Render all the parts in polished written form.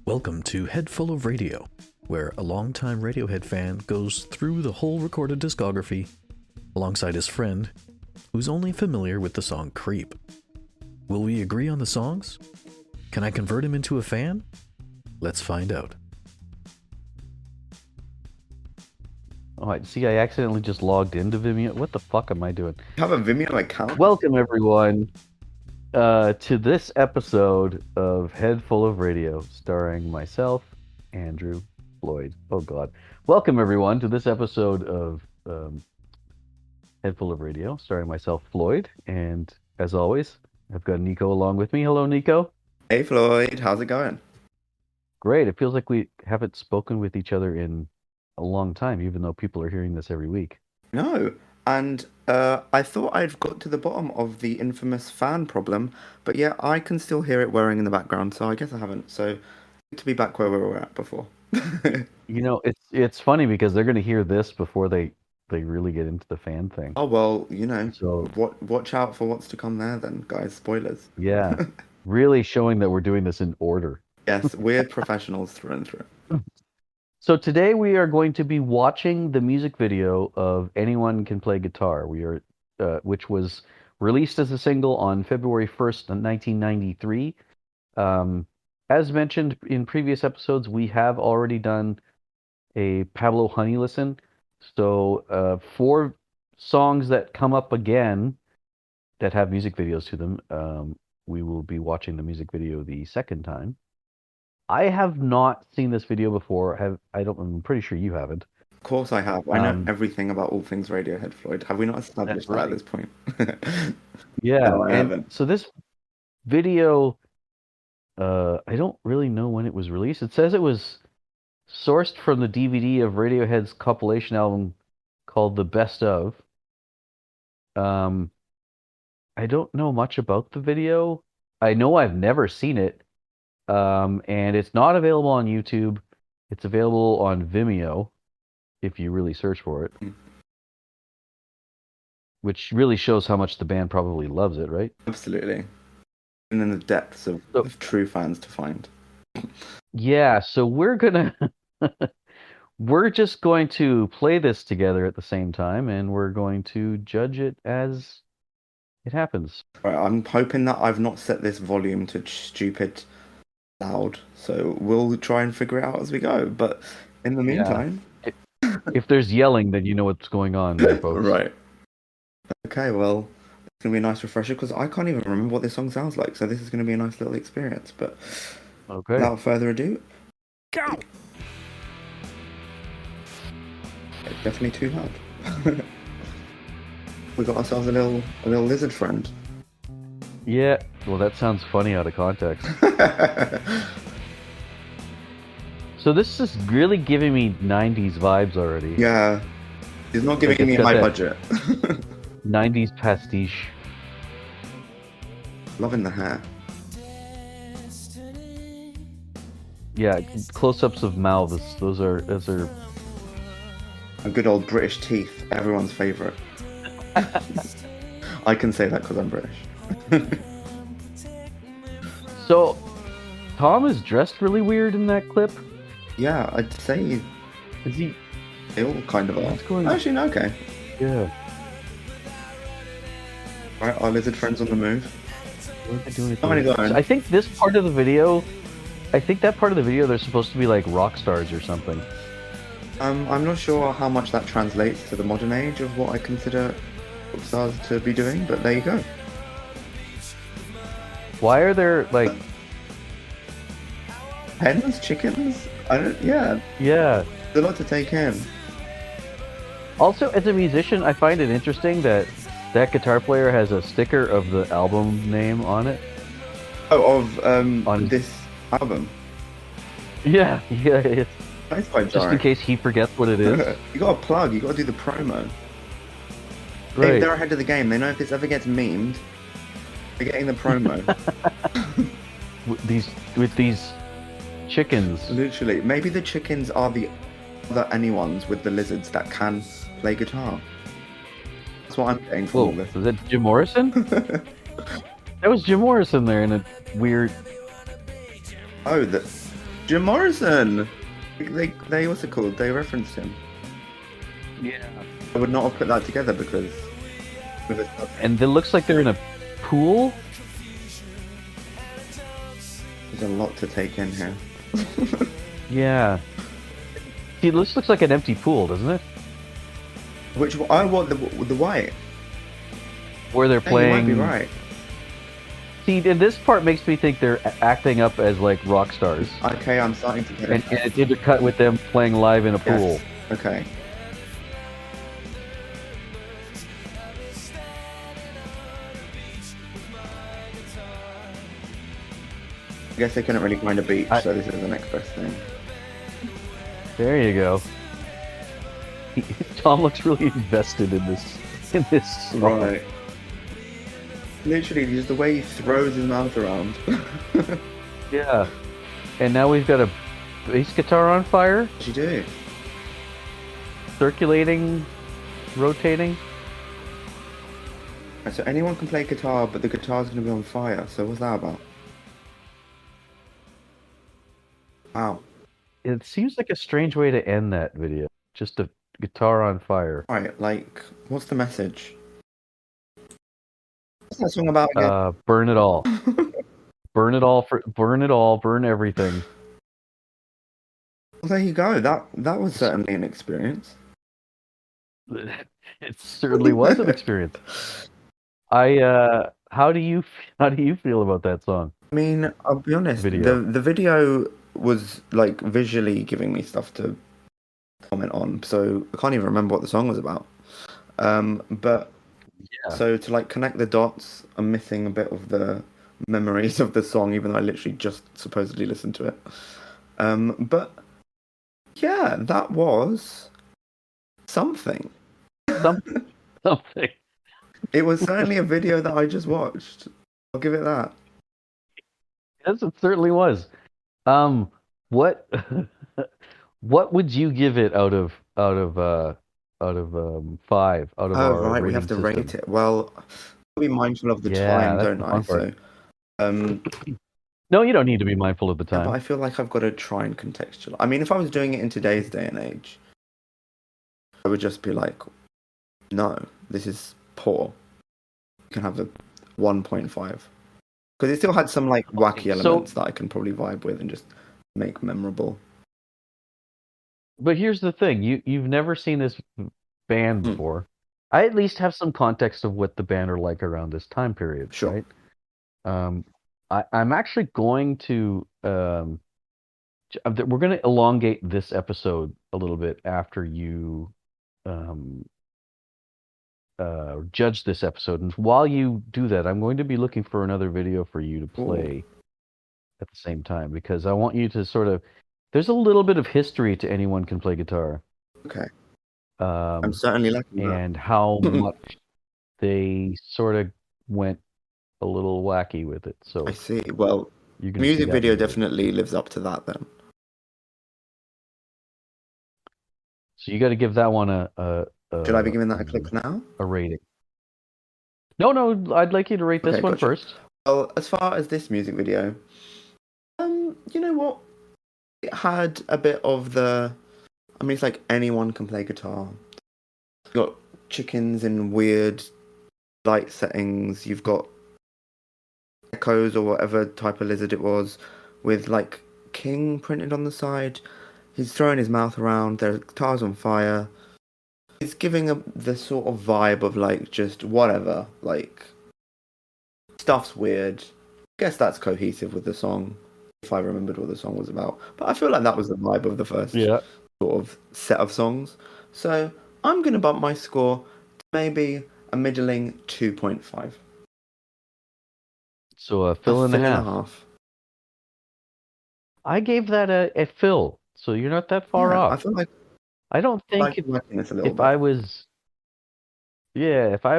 Welcome to Head Full of Radio, where a longtime Radiohead fan goes through the whole recorded discography alongside his friend, who's only familiar with the song Creep. Will we agree on the songs? Can I convert him into a fan? Let's find out. Oh, see, I accidentally just logged into Vimeo. What the fuck am I doing? You have a Vimeo account? Welcome, everyone, to this episode of Head Full of Radio, starring myself, Andrew, Floyd. Oh, God. Welcome, everyone, to this episode of Head Full of Radio, starring myself, Floyd. And, as always, I've got Nico along with me. Hello, Nico. Hey, Floyd. How's it going? Great. It feels like we haven't spoken with each other in a long time, even though people are hearing this every week. No. And I thought I'd got to the bottom of the infamous fan problem, but yeah, I can still hear it whirring in the background, so I guess I haven't. So, good to be back where we were at before. You know, it's funny because they're going to hear this before they really get into the fan thing. Oh, well, you know, So watch out for what's to come there then, guys. Spoilers. yeah, really showing that we're doing this in order. Yes, we're professionals through and through. So today we are going to be watching the music video of Anyone Can Play Guitar. Which was released as a single on February 1st, 1993. As mentioned in previous episodes, we have already done a Pablo Honey listen. So 4 songs that come up again that have music videos to them, we will be watching the music video the second time. I have not seen this video before. I'm pretty sure you haven't. Of course I have. I know everything about all things Radiohead, Floyd. Have we not established that at this point? Yeah, No, I and haven't. so this video, I don't really know when it was released. It says it was sourced from the DVD of Radiohead's compilation album called The Best Of. I don't know much about the video. I know I've never seen it. And it's not available on YouTube. It's available on Vimeo, if you really search for it. Which really shows how much the band probably loves it, right? Absolutely. And in the depths of true fans to find. Yeah, so we're just going to play this together at the same time, and we're going to judge it as it happens. Right, I'm hoping that I've not set this volume to stupid loud, so we'll try and figure it out as we go. But in the meantime... If there's yelling, then you know what's going on there, folks. Right. Okay, well, it's going to be a nice refresher, because I can't even remember what this song sounds like, so this is going to be a nice little experience. But okay, without further ado... Go! It's definitely too loud. We got ourselves a little lizard friend. Yeah, well, that sounds funny out of context. So this is really giving me 90s vibes already. Yeah. He's not giving me high budget. 90s pastiche. Loving the hair. Yeah, close-ups of mouths. Those are A good old British teeth. Everyone's favourite. I can say that because I'm British. So, Tom is dressed really weird in that clip. Yeah, I'd say Is he? they all kind of are. What's going on? Actually, no, okay. Yeah. Right, our lizard friend's on the move. What are they doing? How many going? I think this part of the video. I think that part of the video they're supposed to be like rock stars or something. I'm not sure how much that translates to the modern age of what I consider rock stars to be doing, but there you go. Why are there like? Hens, chickens? Yeah, Yeah. there's a lot to take in. Also, as a musician, I find it interesting that that guitar player has a sticker of the album name on it. Oh, of On- this album. Yeah, it's That's quite just in jarring. case he forgets what it is. You got to plug. You got to do the promo. Right. They're ahead of the game. They know if this ever gets memed, they're getting the promo. with these chickens. Literally. Maybe the chickens are the other anyones with the lizards that can play guitar. That's what I'm getting from all Whoa, this. is that Jim Morrison? That was Jim Morrison there in a weird. Oh, the Jim Morrison. They what's it called? They referenced him. Yeah. I would not have put that together because And it looks like they're in a pool. there's a lot to take in here. Yeah. See, this looks like an empty pool, doesn't it? Which I want the white. Where they're Yeah, playing. you might be right. See, and this part makes me think they're acting up as like rock stars, Okay, I'm starting to get and it. it's intercut with them playing live in a pool. Yes. Okay. I guess they couldn't really find a beach, so this is the next best thing. There you go. Tom looks really invested in this. Song. Right. Literally, just the way he throws his mouth around. Yeah. And now we've got a bass guitar on fire, What you do? circulating, rotating. Right, so anyone can play guitar, but the guitar's going to be on fire. So what's that about? Wow. It seems like a strange way to end that video. Just a guitar on fire. Right, like, what's the message? What's that song about again? Burn it all. Burn it all burn it all, burn everything. Well, there you go. That was certainly an experience. It certainly was an experience. How do you feel about that song? I mean, I'll be honest. Video. The video was like visually giving me stuff to comment on, so I can't even remember what the song was about. But Yeah. so to like connect the dots, I'm missing a bit of the memories of the song, even though I literally just supposedly listened to it. But yeah, that was something. Something. It was certainly a video that I just watched. I'll give it that. Yes, it certainly was. What what would you give it out of 5? Out of Oh, our right, we rating have to system? rate it. Well, I'll be mindful of the Yeah, time, that's don't the I? fun part. So, No, you don't need to be mindful of the yeah, but time. I feel like I've got to try and contextualize. I mean, if I was doing it in today's day and age, I would just be like, no, this is poor. You can have a 1.5. Because it still had some like wacky So- elements that I can probably vibe with and just make memorable. But here's the thing: you've never seen this band Hmm. before. I at least have some context of what the band are like around this time period, Sure. right? I'm actually going to we're going to elongate this episode a little bit after you judge this episode, and while you do that, I'm going to be looking for another video for you to play at the same time, because I want you to sort of. There's a little bit of history to Anyone Can Play Guitar. Okay. I'm certainly liking that. And how much they sort of went a little wacky with it. So I see. Well, you the can music video definitely lives up to that then. So you got to give that one a Should I be giving that a click now? a rating. No, I'd like you to rate this Okay, one gotcha. first. Well, as far as this music video, you know what? It had a bit of the. I mean, it's like anyone can play guitar. You've got chickens in weird light settings. You've got echoes or whatever type of lizard it was, with like King printed on the side. He's throwing his mouth around. Their guitar's on fire. It's giving the sort of vibe of like just whatever, like stuff's weird. I guess that's cohesive with the song, if I remembered what the song was about. But I feel like that was the vibe of the first sort of set of songs. So I'm gonna bump my score to maybe a middling 2.5. So a fill and a half. I gave that a fill. So you're not that far off. I feel like I don't think liking this a little if bit. I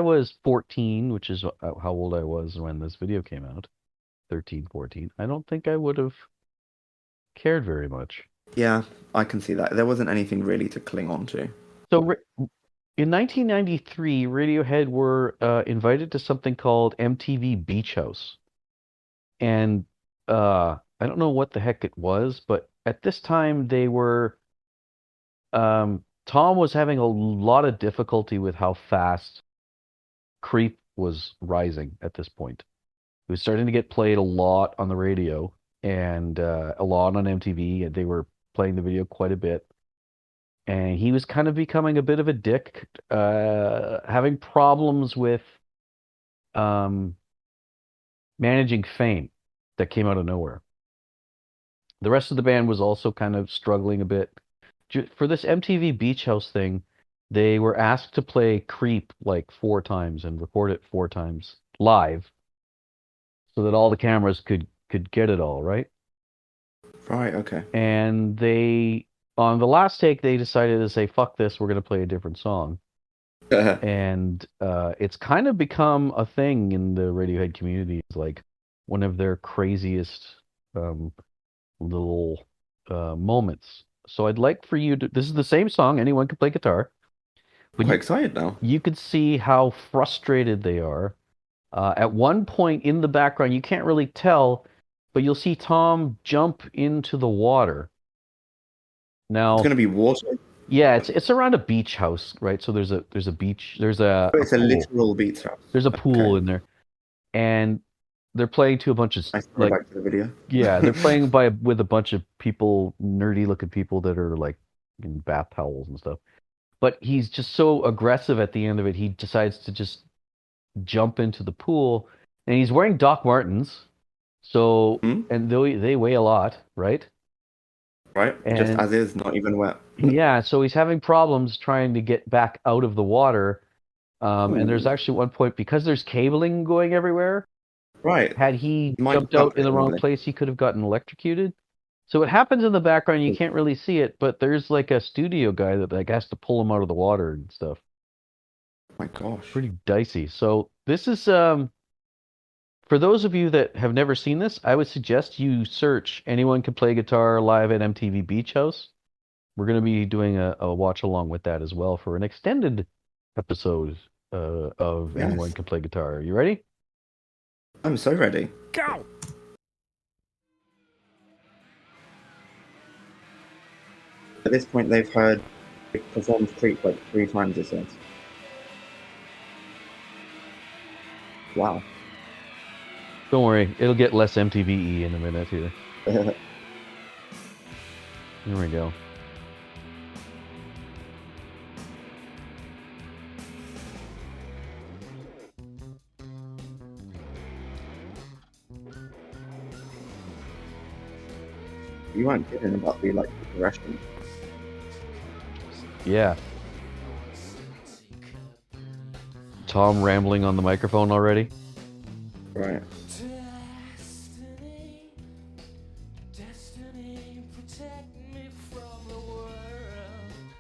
was 14, which is how old I was when this video came out, 13, 14, I don't think I would have cared very much. Yeah, I can see that. There wasn't anything really to cling on to. So In 1993, Radiohead were invited to something called MTV Beach House. And I don't know what the heck it was, but at this time they were Tom was having a lot of difficulty with how fast Creep was rising at this point. It was starting to get played a lot on the radio and a lot on MTV, and they were playing the video quite a bit. And he was kind of becoming a bit of a dick, having problems with um, managing fame that came out of nowhere. The rest of the band was also kind of struggling a bit. For this MTV Beach House thing, they were asked to play Creep like 4 times and record it 4 times live so that all the cameras could get it all, right? Right, okay. And they on the last take they decided to say, fuck this, we're going to play a different song. And it's kind of become a thing in the Radiohead community. It's like one of their craziest little moments. So I'd like for you to. This is the same song. Anyone can play guitar. I'm quite excited now. You could see how frustrated they are. At one point in the background, you can't really tell, but you'll see Tom jump into the water. Now It's going to be water. Yeah, it's around a beach house, right? So there's a beach, there's a It's a pool. literal beach house. There's a pool Okay. in there, and they're playing to a bunch of Nice like back to the video. yeah, they're playing with a bunch of people, nerdy looking people that are like in bath towels and stuff. But he's just so aggressive at the end of it, he decides to just jump into the pool, and he's wearing Doc Martens, so and they weigh a lot, right? Right, just And as is, not even wet. yeah, so he's having problems trying to get back out of the water. And there's actually one point, because there's cabling going everywhere, Right. had he Might jumped jump out in the wrong randomly. place, he could have gotten electrocuted. So it happens in the background, you can't really see it, but there's like a studio guy that like has to pull him out of the water and stuff. Oh my gosh. Pretty dicey. So this is for those of you that have never seen this, I would suggest you search Anyone Can Play Guitar live at MTV Beach House. We're going to be doing a watch along with that as well for an extended episode of Yes. Anyone Can Play Guitar. Are you ready? I'm so ready. Go! At this point, they've heard it performs Creep like 3 times, it says. Wow. Don't worry, it'll get less MTV-y in a minute here. Here we go. You weren't kidding about the progression. Yeah. Tom rambling on the microphone already. Right.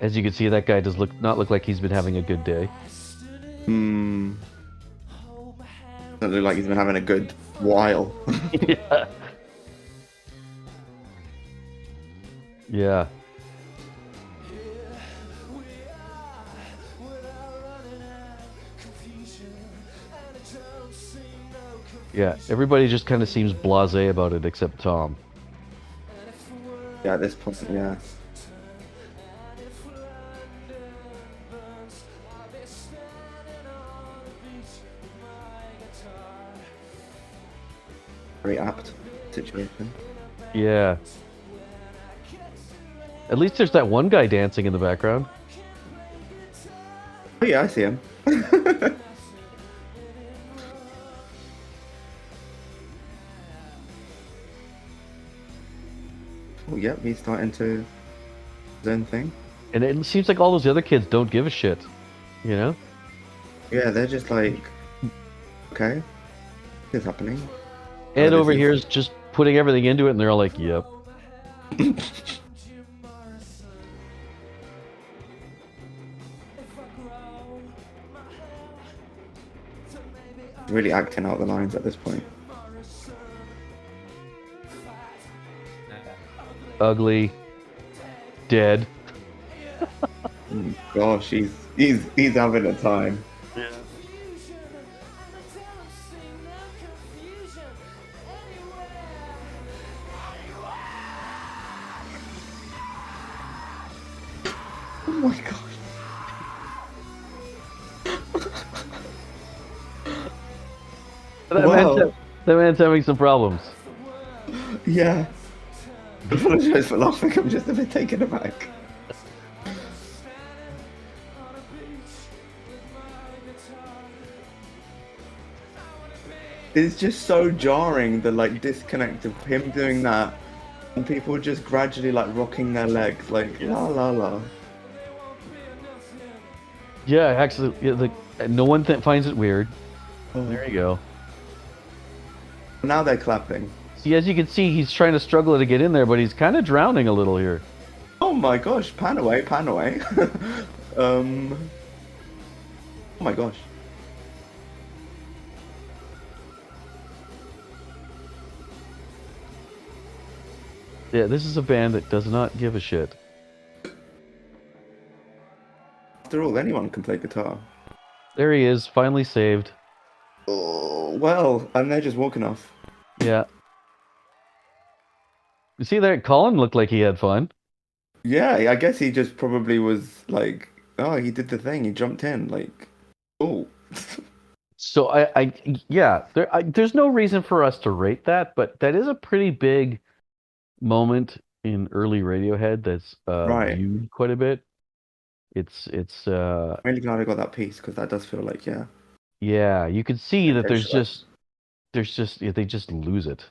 As you can see, that guy does not look like he's been having a good day. Doesn't look like he's been having a good while. Yeah. Yeah. Yeah, everybody just kind of seems blasé about it except Tom. Yeah, at this point, yeah. Very apt situation. Yeah. At least there's that one guy dancing in the background. Oh yeah, I see him. Oh yep, he's starting to his own thing. And it seems like all those other kids don't give a shit, you know? Yeah, they're just like, okay, this is happening. Ed over here is just putting everything into it, and they're all like, yep. Really acting out the lines at this point. Ugly. Dead. Gosh, he's having a time. Yeah. Oh my god. Wow. That man's having some problems. Yeah. I apologize for laughing. I'm just a bit taken aback. It's just so jarring, the like disconnect of him doing that and people just gradually like rocking their legs like la la la. Yeah, actually, no one finds it weird. Oh. There you go. Now they're clapping. See, as you can see, he's trying to struggle to get in there, but he's kind of drowning a little here. Oh my gosh, pan away, pan away. Oh my gosh. Yeah, this is a band that does not give a shit. After all, anyone can play guitar. There he is, finally saved. Oh, well, and they're just walking off. Yeah. You see that? Colin looked like he had fun. Yeah, I guess he just probably was like, oh, he did the thing. He jumped in, like, oh. So there's no reason for us to rate that, but that is a pretty big moment in early Radiohead that's Right. viewed quite a bit. It's I'm really glad I got that piece because that does feel like, yeah, you can see that Okay, they just lose it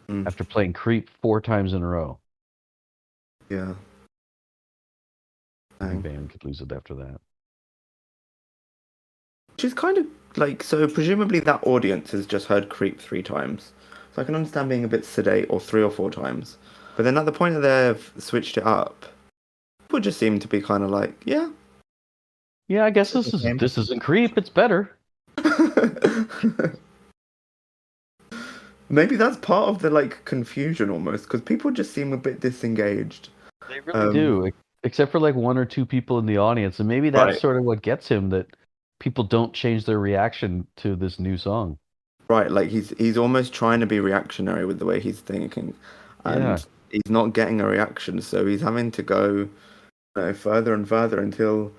Mm. after playing Creep 4 times in a row. Yeah. Any Dang. band could lose it after that. Which is kind of like, so presumably that audience has just heard Creep 3 times. So I can understand being a bit sedate, or 3 or 4 times. But then at the point that they've switched it up, people just seem to be kind of like, yeah. Yeah, I guess It's the same. this isn't Creep, it's better. Maybe that's part of the like confusion almost, because people just seem a bit disengaged. They really do, except for like 1 or 2 people in the audience, and maybe that's Right. sort of what gets him, that people don't change their reaction to this new song. Right, like he's almost trying to be reactionary with the way he's thinking, and he's not getting a reaction, so he's having to go further and further until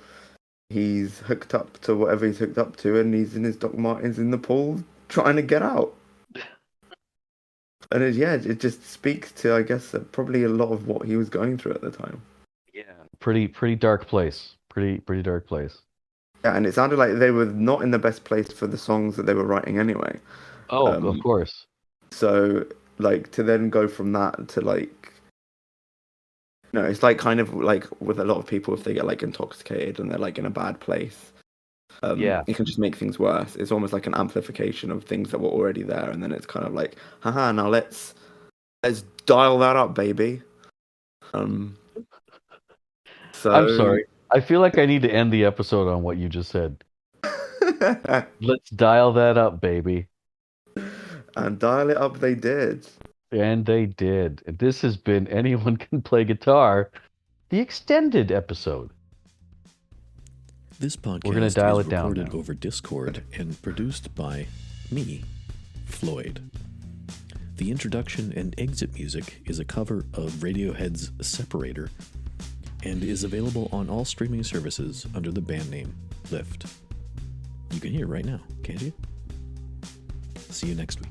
he's hooked up to whatever he's hooked up to, and he's in his Doc Martens in the pool trying to get out. And it just speaks to, I guess, probably a lot of what he was going through at the time. Yeah, pretty dark place. Pretty dark place. Yeah, and it sounded like they were not in the best place for the songs that they were writing anyway. Oh, of course. So, like, to then go from that to, like, it's like kind of like with a lot of people, if they get, like, intoxicated and they're, like, in a bad place, it can just make things worse. It's almost like an amplification of things that were already there, and then it's kind of like, haha, now let's dial that up, baby. So I'm sorry. I feel like I need to end the episode on what you just said. Let's dial that up, baby. And dial it up they did. And they did. And this has been Anyone Can Play Guitar, the extended episode. This podcast We're gonna dial is it down recorded now. over Discord and produced by me, Floyd. The introduction and exit music is a cover of Radiohead's Separator and is available on all streaming services under the band name Lift. You can hear it right now, can't you? See you next week.